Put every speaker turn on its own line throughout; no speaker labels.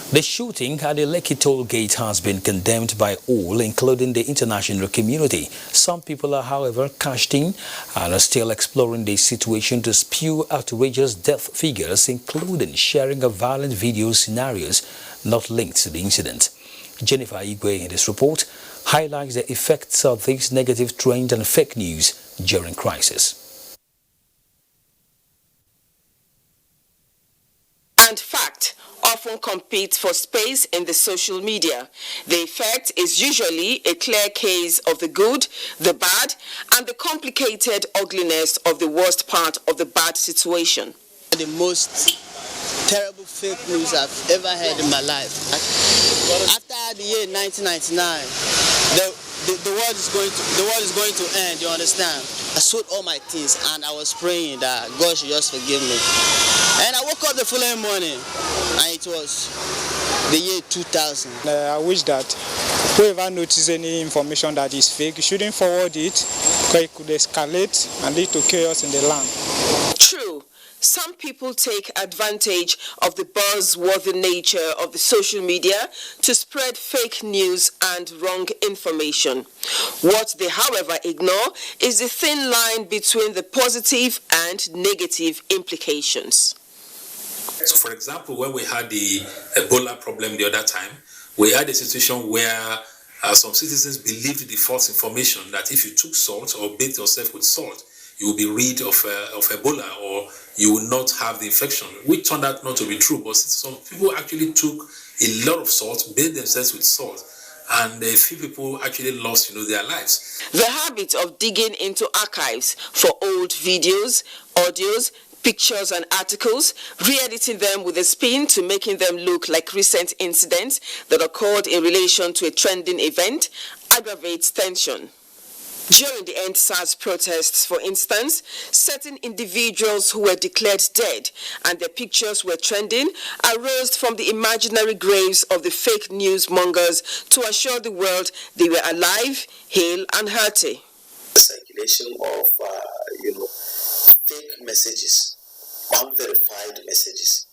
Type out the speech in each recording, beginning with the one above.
The shooting at the Lekki toll gate has been condemned by all, including the international community. Some people are, however, cashed in and are still exploring the situation to spew outrageous death figures, including sharing of violent video scenarios not linked to the incident. Jennifer Igwe in this report highlights the effects of this negative trend and fake news during crisis.
And fact often compete for space in the social media. The effect is usually a clear case of the good, the bad, and the complicated ugliness of the worst part of the bad situation.
The most terrible fake news I've ever heard in my life. After the year 1999, the world is going to end, you understand? I sold all my things and I was praying that God should just forgive me. And I woke up the following morning and it was the year 2000.
I wish that whoever notices any information that is fake shouldn't forward it, because it could escalate and lead to chaos in the land.
True. Some people take advantage of the buzzworthy nature of the social media to spread fake news and wrong information. What they, however, ignore is the thin line between the positive and negative implications.
So, for example, when we had the Ebola problem the other time, we had a situation where some citizens believed the false information that if you took salt or bathed yourself with salt, you will be rid of Ebola, or you will not have the infection, which turned out not to be true. But some people actually took a lot of salt, bathed themselves with salt, and a few people actually lost, their lives.
The habit of digging into archives for old videos, audios, pictures and articles, re-editing them with a spin to making them look like recent incidents that occurred in relation to a trending event, aggravates tension. During the NSAS protests, for instance, certain individuals who were declared dead and their pictures were trending arose from the imaginary graves of the fake news mongers to assure the world they were alive, hale and hearty.
The circulation of, fake messages, unverified messages,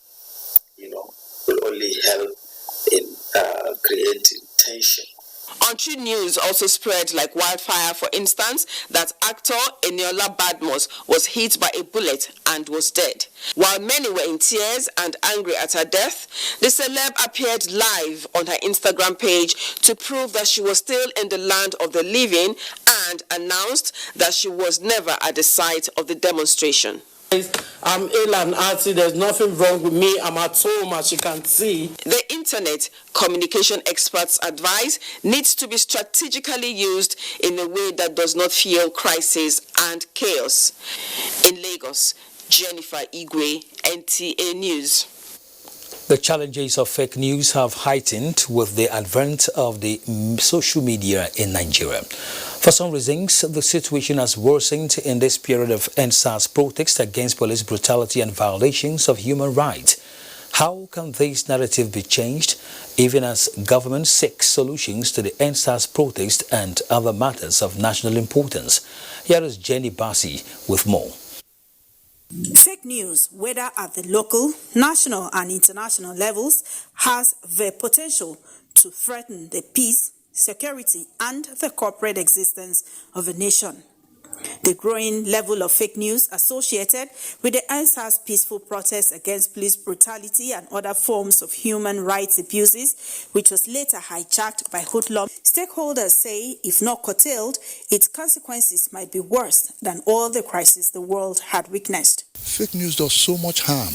will only help in creating tension.
Untrue news also spread like wildfire. For instance, that actor Eniola Badmus was hit by a bullet and was dead. While many were in tears and angry at her death, the celeb appeared live on her Instagram page to prove that she was still in the land of the living and announced that she was never at the site of the demonstration.
I'm ill and hearty, there's nothing wrong with me, I'm at home as you can see.
The internet, communication experts advise, needs to be strategically used in a way that does not fuel crisis and chaos. In Lagos, Jennifer Igwe, NTA News.
The challenges of fake news have heightened with the advent of the social media in Nigeria. For some reasons, the situation has worsened in this period of NSAS protests against police brutality and violations of human rights. How can this narrative be changed, even as government seeks solutions to the NSAS protest and other matters of national importance? Here is Jenny Bassi with more.
Fake news, whether at the local, national and international levels, has the potential to threaten the peace, security and the corporate existence of a nation. The growing level of fake news associated with the NSAS peaceful protests against police brutality and other forms of human rights abuses, which was later hijacked by hoodlum, stakeholders say if not curtailed, its consequences might be worse than all the crises the world had witnessed.
Fake news does so much harm.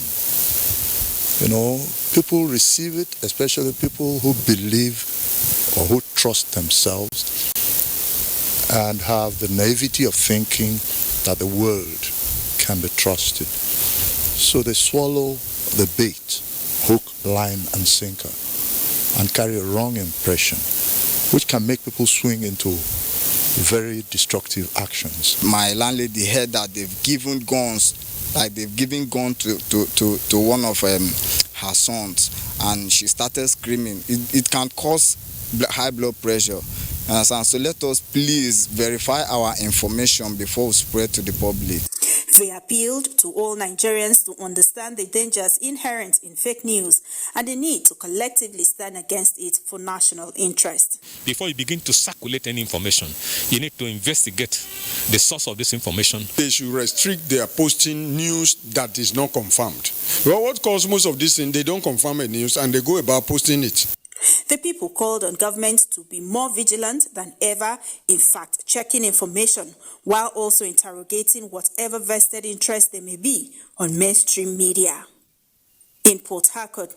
People receive it, especially people who believe or who trust themselves and have the naivety of thinking that the world can be trusted. So they swallow the bait, hook, line and sinker, and carry a wrong impression, which can make people swing into very destructive actions.
My landlady heard that they've given guns, like they've given gun to one of her sons, and she started screaming. It can cause high blood pressure. So let us please verify our information before we spread to the public.
They appealed to all Nigerians to understand the dangers inherent in fake news and the need to collectively stand against it for national interest.
Before you begin to circulate any information, you need to investigate the source of this information.
They should restrict their posting news that is not confirmed. Well, what causes most of this thing, they don't confirm a news and they go about posting it.
The people called on government to be more vigilant than ever in fact-checking information, while also interrogating whatever vested interest there may be on mainstream media. In Port Harcourt,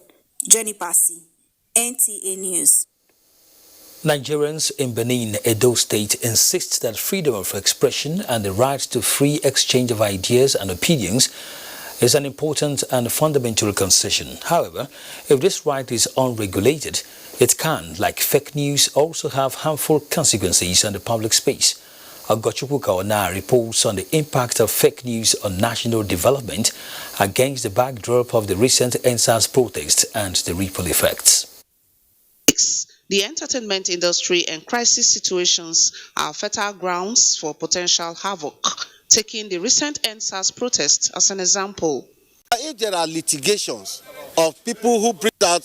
Jenny Bassi, NTA News.
Nigerians in Benin, Edo State, insist that freedom of expression and the right to free exchange of ideas and opinions is an important and fundamental concession. However, if this right is unregulated, it can, like fake news, also have harmful consequences on the public space. Agochukwu Kaona reports on the impact of fake news on national development against the backdrop of the recent NSAS protest and the ripple effects.
The entertainment industry and crisis situations are fertile grounds for potential havoc. Taking the recent NSAS protest as an example.
If there are litigations of people who bring out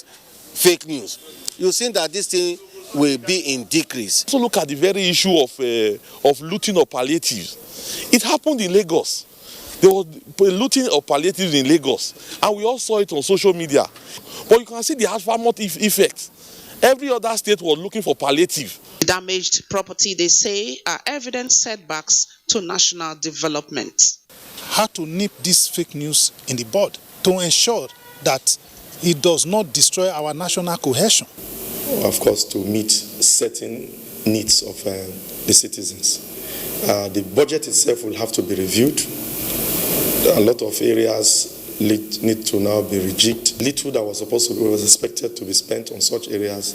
fake news, you think that this thing will be in decrease.
Also look at the very issue of looting of palliatives. It happened in Lagos. There was looting of palliatives in Lagos, and we all saw it on social media. But you can see the aftermath effect. Every other state was looking for palliative.
Damaged property, they say, are evident setbacks to national development.
How to nip this fake news in the bud to ensure that it does not destroy our national cohesion.
Of course, to meet certain needs of the citizens. The budget itself will have to be reviewed. A lot of areas need to now be rejigged. Little that was expected to be spent on such areas,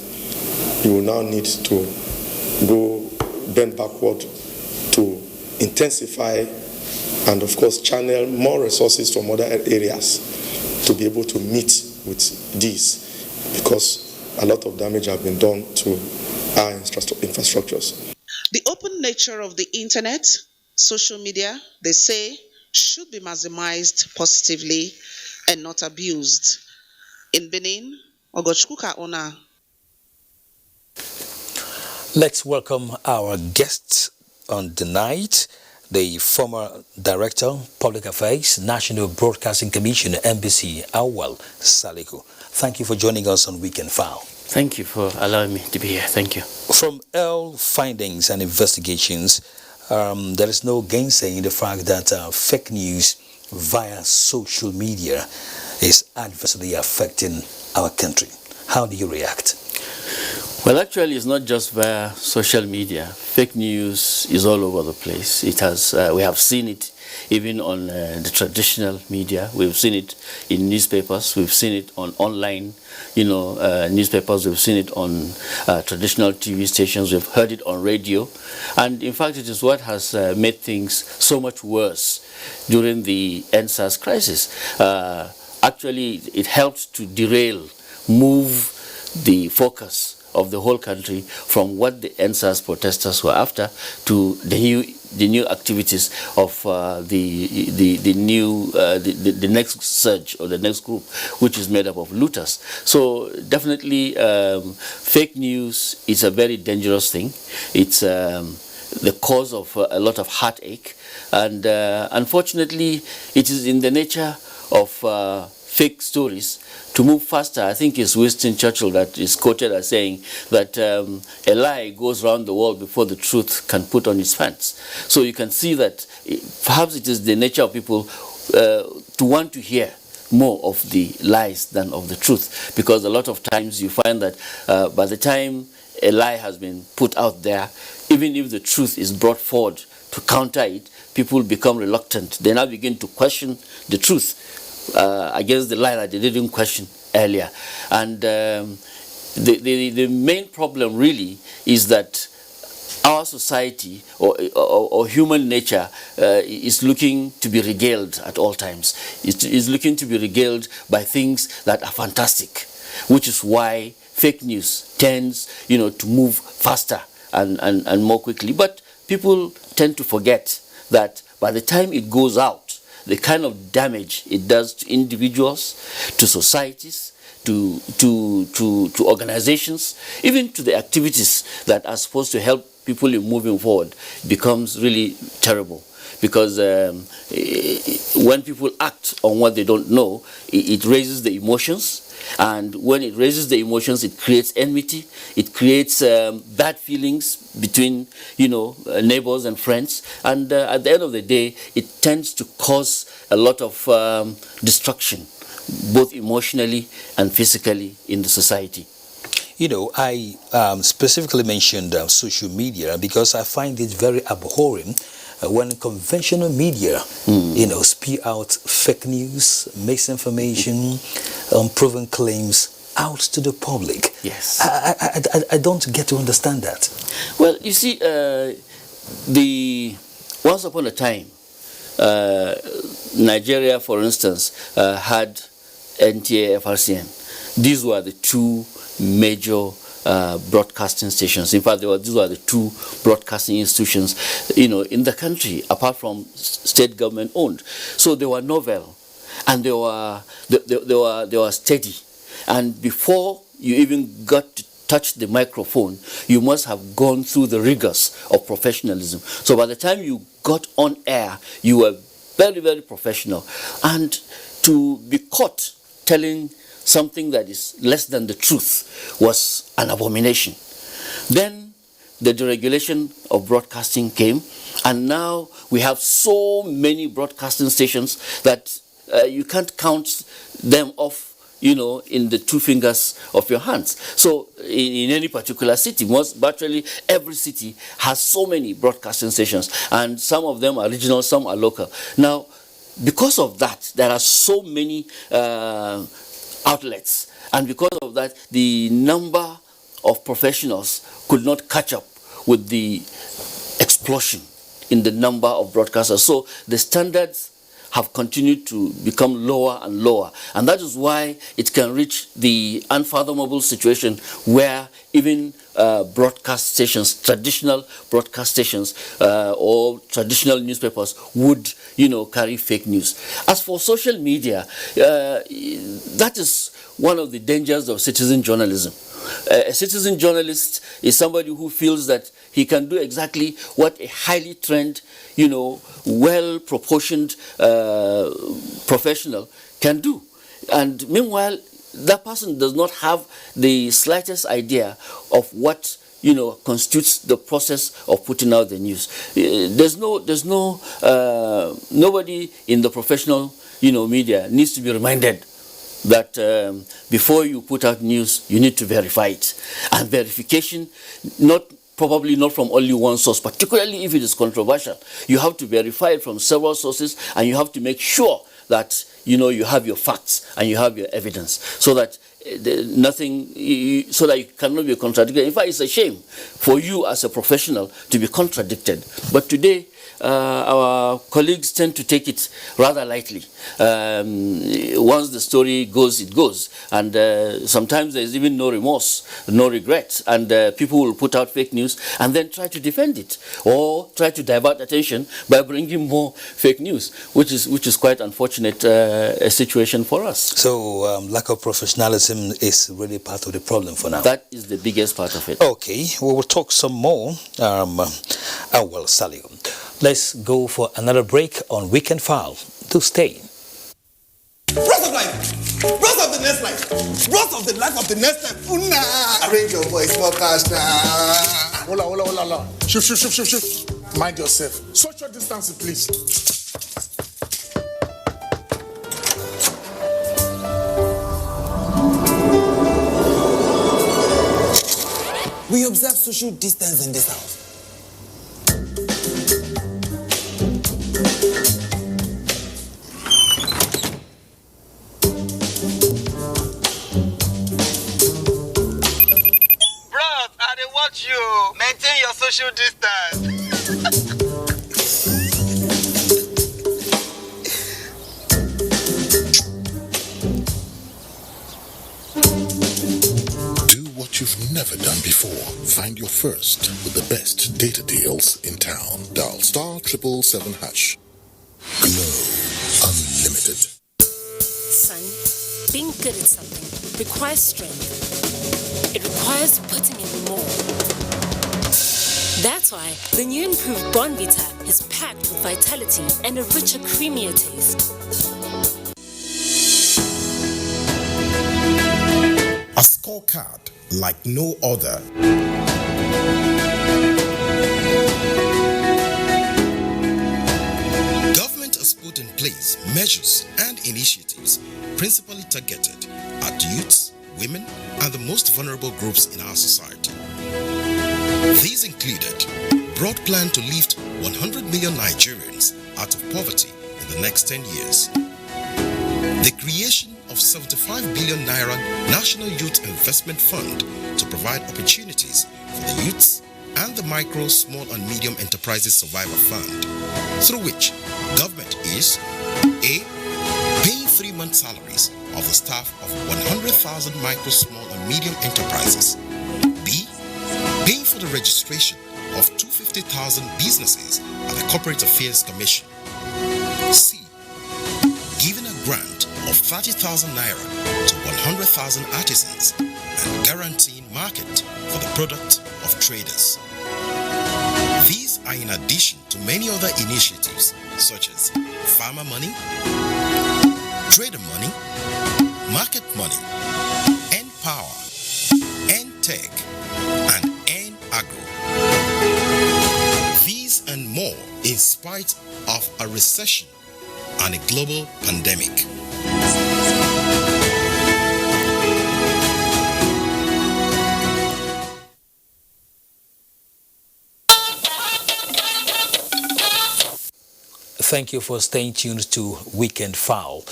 you will now need to bend backward to intensify and of course channel more resources from other areas to be able to meet with these, because a lot of damage has been done to our infrastructures.
The open nature of the internet, social media, they say, should be maximized positively and not abused. In Benin, Ogochukwu Kaona.
Let's welcome our guest on the night, the former Director, Public Affairs, National Broadcasting Commission, NBC, Awal Saliku. Thank you for joining us on Weekend File.
Thank you for allowing me to be here. Thank you.
From all findings and investigations, there is no gainsaying the fact that fake news via social media is adversely affecting our country. How do you react?
Well, actually, it's not just via social media. Fake news is all over the place. It has. We have seen it even on the traditional media. We've seen it in newspapers. We've seen it on online, newspapers. We've seen it on traditional TV stations. We've heard it on radio. And in fact, it is what has made things so much worse during the NSAS crisis. Actually, it helped to move the focus of the whole country from what the NSAS protesters were after to the new activities of the next surge or the next group, which is made up of looters. So definitely, fake news is a very dangerous thing. It's the cause of a lot of heartache, and unfortunately, it is in the nature of fake stories to move faster. I think it's Winston Churchill that is quoted as saying that a lie goes around the world before the truth can put on its pants. So you can see that perhaps it is the nature of people to want to hear more of the lies than of the truth, because a lot of times you find that by the time a lie has been put out there, even if the truth is brought forward to counter it, people become reluctant. They now begin to question the truth against the lie that they didn't question earlier. And the main problem really is that our society or human nature is looking to be regaled at all times. It is looking to be regaled by things that are fantastic, which is why fake news tends, to move faster and more quickly. But people tend to forget that by the time it goes out, the kind of damage it does to individuals, to societies, to organizations, even to the activities that are supposed to help people in moving forward, becomes really terrible. Because when people act on what they don't know, it raises the emotions. And when it raises the emotions, it creates enmity. It creates bad feelings between, neighbors and friends. And at the end of the day, it tends to cause a lot of destruction, both emotionally and physically in the society.
I specifically mentioned social media because I find it very abhorring when conventional media, spew out fake news, misinformation, unproven claims out to the public.
Yes.
I don't get to understand that.
Well, you see, once upon a time, Nigeria, for instance, had NTA, FRCN. These were the two major broadcasting stations. In fact, these were the two broadcasting institutions, in the country, apart from state government owned. So they were novel, and they were steady. And before you even got to touch the microphone, you must have gone through the rigors of professionalism. So by the time you got on air, you were very, very professional. And to be caught telling something that is less than the truth was an abomination. Then the deregulation of broadcasting came, and now we have so many broadcasting stations that you can't count them off, in the two fingers of your hands. So in any particular city, virtually every city has so many broadcasting stations, and some of them are regional, some are local. Now, because of that, there are so many outlets, and because of that, the number of professionals could not catch up with the explosion in the number of broadcasters. So the standards have continued to become lower and lower, and that is why it can reach the unfathomable situation where even broadcast stations, traditional broadcast stations or traditional newspapers would, carry fake news. As for social media, that is one of the dangers of citizen journalism. A citizen journalist is somebody who feels that he can do exactly what a highly trained, well-proportioned professional can do. And meanwhile, that person does not have the slightest idea of what constitutes the process of putting out the news. Nobody in the professional media needs to be reminded that before you put out news, you need to verify it. And verification, probably not from only one source, particularly if it is controversial. You have to verify it from several sources, and you have to make sure that you have your facts and you have your evidence, so that so that you cannot be contradicted. In fact, it's a shame for you as a professional to be contradicted. But today, our colleagues tend to take it rather lightly. Once the story goes, it goes. And sometimes there's even no remorse, no regret. And people will put out fake news and then try to defend it, or try to divert attention by bringing more fake news, which is quite unfortunate a situation for us.
So lack of professionalism is really part of the problem for now.
That is the biggest part of it.
Okay, we will talk some more. Salio. Let's go for another break on Weekend File. Do stay.
Breath of life! Breath of the next life! Breath of the life of the next life! Una! Arrange your voice, podcast now. Hola. Shift. Mind yourself. Social distancing, please. We observe social distance in this house.
You maintain your social distance.
Do what you've never done before. Find your first with the best data deals in town. Dial *777#. Glow
Being good at something requires strength. It requires putting in more. That's why the new improved Bonvita is packed with vitality and a richer, creamier taste.
A scorecard like no other. Government has put in place measures and initiatives principally targeted at youths, women, and the most vulnerable groups in our society. These included broad plan to lift 100 million Nigerians out of poverty in the next 10 years, the creation of 75 billion naira National Youth Investment Fund to provide opportunities for the youths, and the Micro, Small and Medium Enterprises Survivor Fund, through which government is A. Paying 3-month salaries of the staff of 100,000 micro, small and medium enterprises. B. Paying for the registration of 250,000 businesses at the Corporate Affairs Commission. C. Giving a grant of 30,000 naira to 100,000 artisans and guaranteeing market for the product of traders. These are in addition to many other initiatives such as farmer money, trader money, market money, N-Power, N-Tech, and N-Agro. These and more in spite of a recession and a global pandemic.
Thank you for staying tuned to Weekend Fowl.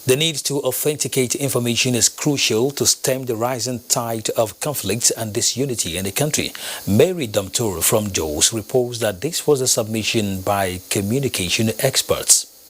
The need to authenticate information is crucial to stem the rising tide of conflict and disunity in the country. Mary Damtour from Jos reports that this was a submission by communication experts.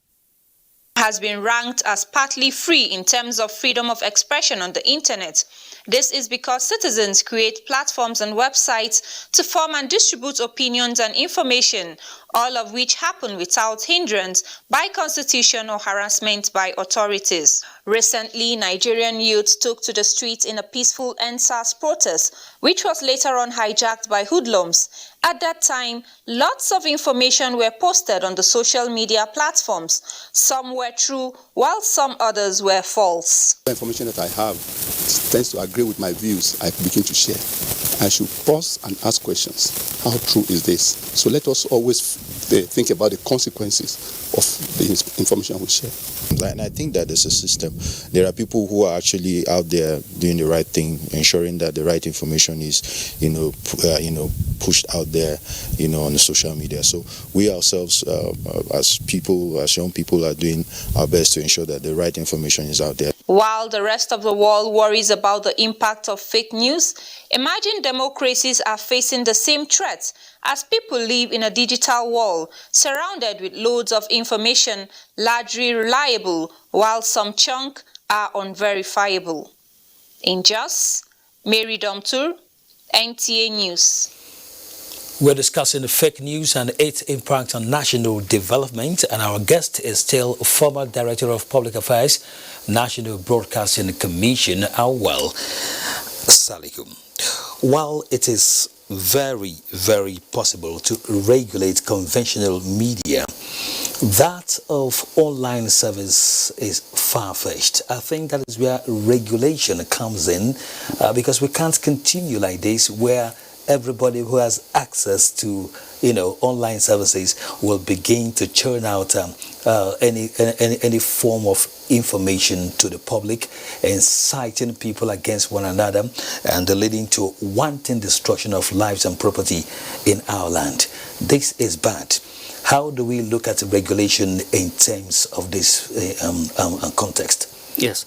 Has been ranked as partly free in terms of freedom of expression on the internet. This is because citizens create platforms and websites to form and distribute opinions and information, all of which happen without hindrance by constitution or harassment by authorities. Recently, Nigerian youths took to the streets in a peaceful EndSARS protest, which was later on hijacked by hoodlums. At that time, lots of information were posted on the social media platforms. Some were true, while some others were false.
The information that I have tends to agree with my views. I begin to share. I should pause and ask questions. How true is this? So let us always think about the consequences of the information we share.
And I think that there's a system. There are people who are actually out there doing the right thing, ensuring that the right information is, pushed out there, on the social media. So we ourselves, as people, as young people, are doing our best to ensure that the right information is out there.
While the rest of the world worries about the impact of fake news, emerging democracies are facing the same threats as people live in a digital world surrounded with loads of information largely reliable, while some chunk are unverifiable. In Jos, Mary Damtour, NTA News.
We're discussing fake news and its impact on national development, and our guest is still former Director of Public Affairs, National Broadcasting Commission, Awal Salihu. While it is very, very possible to regulate conventional media, that of online service is far-fetched. I think that is where regulation comes in, because we can't continue like this, where everybody who has access to online services will begin to churn out any form of information to the public, inciting people against one another and leading to wanton destruction of lives and property in our land. This is bad. How do we look at regulation in terms of this context?
Yes,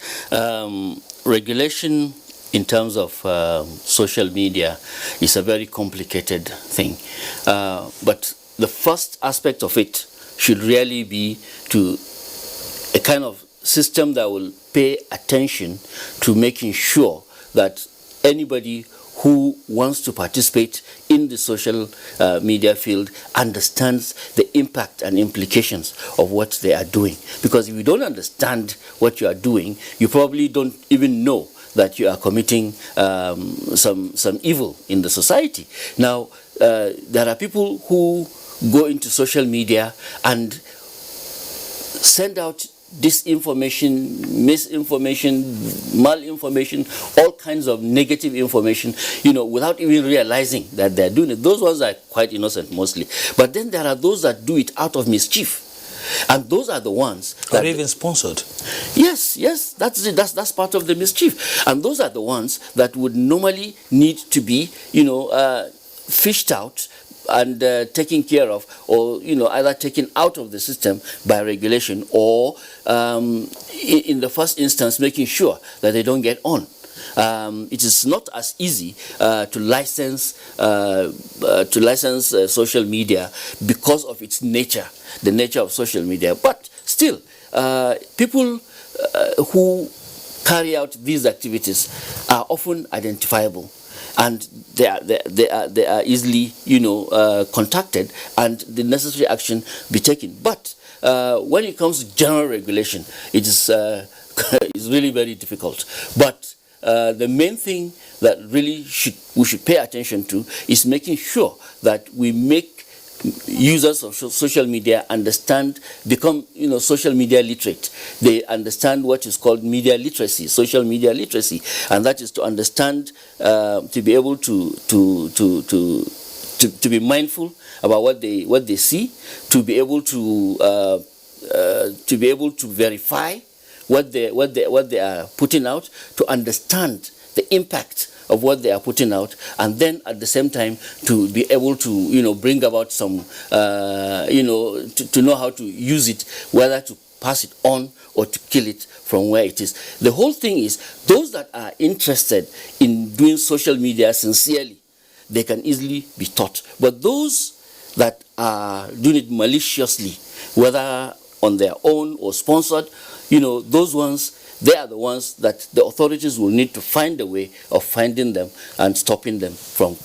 regulation in terms of social media is a very complicated thing. But the first aspect of it should really be to a kind of system that will pay attention to making sure that anybody who wants to participate in the social media field understands the impact and implications of what they are doing. Because if you don't understand what you are doing, you probably don't even know that you are committing some evil in the society. Now, there are people who go into social media and send out disinformation, misinformation, malinformation, all kinds of negative information, without even realizing that they're doing it. Those ones are quite innocent mostly. But then there are those that do it out of mischief. And those are the ones that
are even sponsored.
Yes, that's it. That's part of the mischief. And those are the ones that would normally need to be, fished out and taken care of, or either taken out of the system by regulation, or in the first instance making sure that they don't get on. It is not as easy to license social media because of its nature, the nature of social media. But still, people who carry out these activities are often identifiable, and they are easily contacted, and the necessary action be taken. But when it comes to general regulation, it is is really very difficult. But the main thing that really we should pay attention to is making sure that we make users of social media become social media literate. They understand what is called media literacy, social media literacy, and that is to understand, to be able to be mindful about what they see, to be able to verify what they are putting out, to understand the impact of what they are putting out, and then at the same time to be able to bring about some to know how to use it, whether to pass it on or to kill it from where it is. The whole thing is, those that are interested in doing social media sincerely, they can easily be taught. But those that are doing it maliciously, whether on their own or sponsored, those ones, they are the ones that the authorities will need to find a way of finding them and stopping them from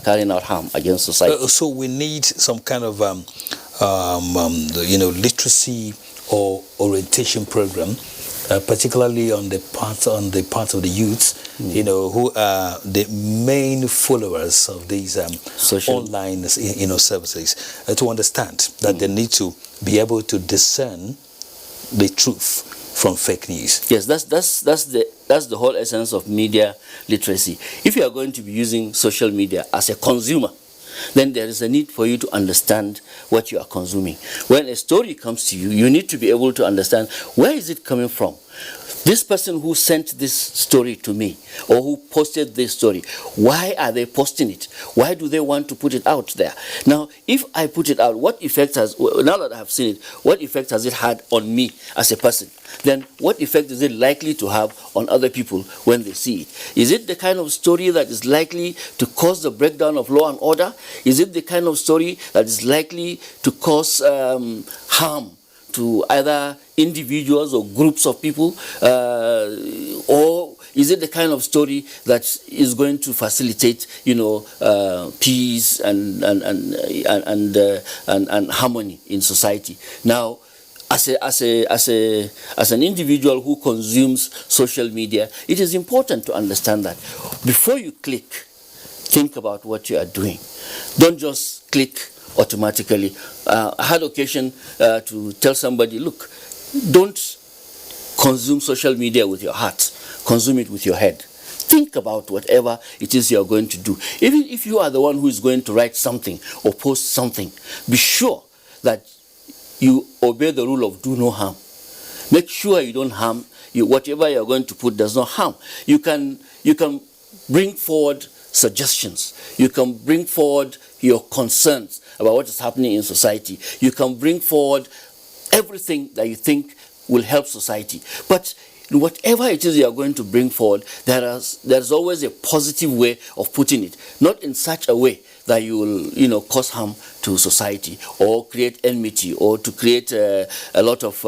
carrying out harm against society.
So we need some kind of literacy or orientation program, particularly on the part of the youths, who are the main followers of these online services, to understand that they need to be able to discern the truth from fake news.
Yes, that's the whole essence of media literacy. If you are going to be using social media as a consumer, then there is a need for you to understand what you are consuming. When a story comes to you, you need to be able to understand, where is it coming from? This person who sent this story to me, or who posted this story, why are they posting it? Why do they want to put it out there? Now, if I put it out, now that I have seen it, what effect has it had on me as a person? Then what effect is it likely to have on other people when they see it? Is it the kind of story that is likely to cause the breakdown of law and order? Is it the kind of story that is likely to cause harm to either individuals or groups of people, or is it the kind of story that is going to facilitate, peace and harmony in society? Now, as an individual who consumes social media, it is important to understand that before you click, think about what you are doing. Don't just click automatically. I had occasion to tell somebody, look, don't consume social media with your heart, consume it with your head. Think about whatever it is you are going to do. Even if you are the one who is going to write something or post something, be sure that you obey the rule of do no harm. Make sure you don't harm. Whatever you are going to put does not harm. You can bring forward suggestions. You can bring forward your concerns about what is happening in society. You can bring forward everything that you think will help society. But whatever it is you are going to bring forward, there's always a positive way of putting it. Not in such a way that you will, cause harm to society or create enmity or to create a lot of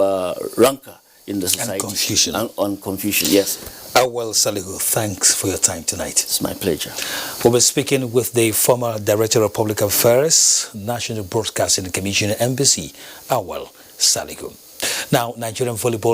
rancor in the society.
And confusion.
On confusion, yes.
Awal Salihu, thanks for your time tonight.
It's my pleasure.
We'll be speaking with the former Director of Public Affairs, National Broadcasting Commission, NBC, Awal Salihu. Now, Nigerian volleyball